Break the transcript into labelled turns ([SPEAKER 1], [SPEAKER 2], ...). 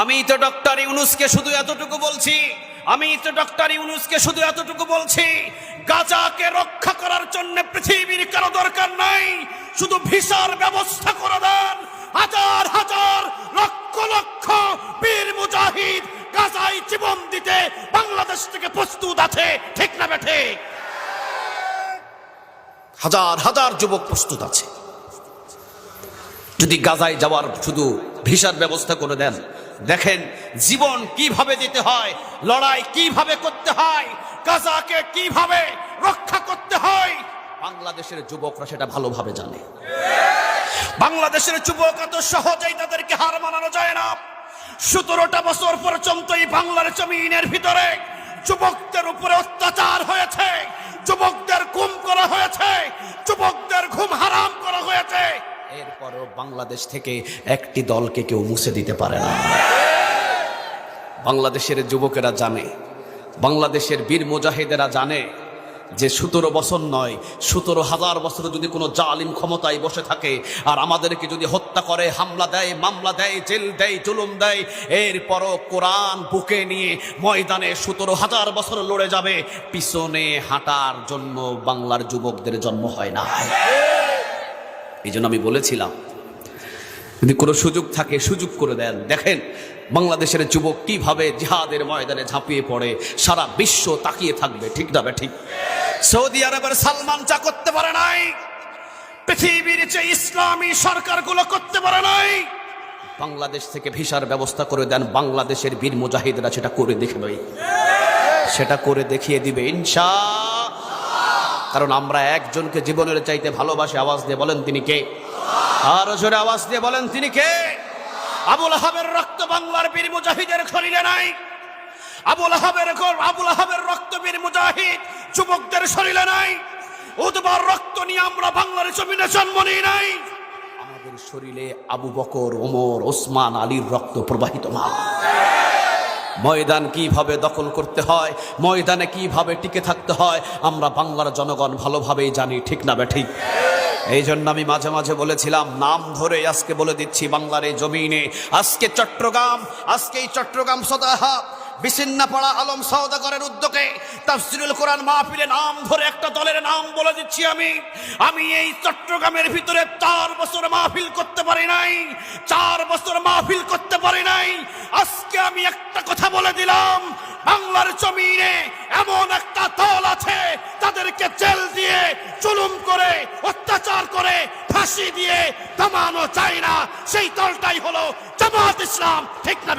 [SPEAKER 1] আমি তো ডক্টর ইউনূসকে শুধু এতটুকু বলছি গাজাকে রক্ষা করার জন্য পৃথিবীর কারো দরকার নাই, শুধু ভিসার ব্যবস্থা করে দেন। হাজার হাজার লক্ষ লক্ষ বীর মুজাহিদ গাজায় জীবন দিতে বাংলাদেশ থেকে প্রস্তুত আছে, ঠিক না বেঠে? হাজার হাজার যুবক প্রস্তুত আছে। যদি গাজায় যাওয়ার শুধু ভিসার ব্যবস্থা করে দেন, দেখেন জীবন কিভাবে দিতে হয়, লড়াই কিভাবে করতে হয়, গাজাকে কিভাবে রক্ষা করতে হয়, বাংলাদেশের যুবকরা সেটা ভালোভাবে জানে। বাংলাদেশের যুবক এত সহজেই তাদেরকে হার মানানো যায় না। 17টা বছর পর্যন্ত এই বাংলার জমিনের ভিতরে যুবকদের উপরে অত্যাচার হয়েছে, যুবকদের গুম করা হয়েছে, যুবকদের ঘুম হারাম করা হয়েছে। এরপরও বাংলাদেশ থেকে একটি দলকে কেউ মুছে দিতে পারে না। বাংলাদেশের যুবকেরা জানে, বাংলাদেশের বীর মুজাহিদেরা জানে যে 17 বছর নয়, 17,000 বছর যদি কোনো জালিম ক্ষমতায় বসে থাকে আর আমাদেরকে যদি হত্যা করে, হামলা দেয়, মামলা দেয়, জেল দেয়, জুলুম দেয়, এরপরও কোরআন বুকে নিয়ে ময়দানে 17,000 বছর লড়ে যাবে। পিছনে হাঁটার জন্য বাংলার যুবকদের জন্ম হয় না। এই জন্য আমি বলেছিলাম, যদি কোনো সুযোগ থাকে সুযোগ করে দেন। দেখেন বাংলাদেশের যুবক কিভাবে জিহাদের ময়দানে ঝাঁপিয়ে পড়ে, সারা বিশ্ব তাকিয়ে থাকবে, ঠিক না ঠিক? সৌদি আরবের সালমান চা করতে পারে নাই, পৃথিবীর যে ইসলামী সরকারগুলো করতে পারে নাই। বাংলাদেশ থেকে ভিসার ব্যবস্থা করে দেন, বাংলাদেশের বীর মুজাহিদরা সেটা করে দেখাবে, সেটা করে দেখিয়ে দিবে ইনশাআল্লাহ। কারণ আমরা একজনকে জীবনের চাইতে ভালোবাসি। আওয়াজ দিয়ে বলেন তিনি কে? আর জোরে আওয়াজ দিয়ে বলেন তিনি কে? আবুল আহাবের রক্ত বাংলার বীর মুজাহিদের শরীরে নাই। আবুল আহাবের রক্ত বীর মুজাহিদ যুবকদের শরীরে নাই। উতবার রক্ত নিয়ে আমরা বাংলার জমিনে জন্ম নিই নাই। আমাদের শরীরে আবু বকর, ওমর, ওসমান, আলীর রক্ত প্রবাহিত না। ময়দান কিভাবে দখল করতে হয়, ময়দানে কিভাবে টিকে থাকতে হয়, আমরা বাংলার জনগণ ভালোভাবেই জানি, ঠিক না ঠিক? এই জন্য আমি মাঝে মাঝে বলেছিলাম, নাম ধরে আজকে বলে দিচ্ছি, বাংলার এই জমিনে আজকে এই চট্টগ্রাম সদাহা বিছিন্নপাড়া আলম সওদাগরের উদ্যোগে তাফসীরুল কোরআন মাহফিলে নাম ধরে একটা দলের নাম বলে দিচ্ছি। আমি এই চট্টগ্রামের ভিতরে 4 বছর মাহফিল করতে পারি নাই, 4 বছর মাহফিল করতে পারি নাই। আজকে আমি একটা কথা বলে দিলাম, বাংলার জমিনে এমন একটা দল আছে তাদেরকে জেল দিয়ে, জুলুম করে, অত্যাচার করে, ফাঁসি দিয়ে দমানো চায় না। সেই দলটাই হলো জামাত ইসলাম, ঠিক না?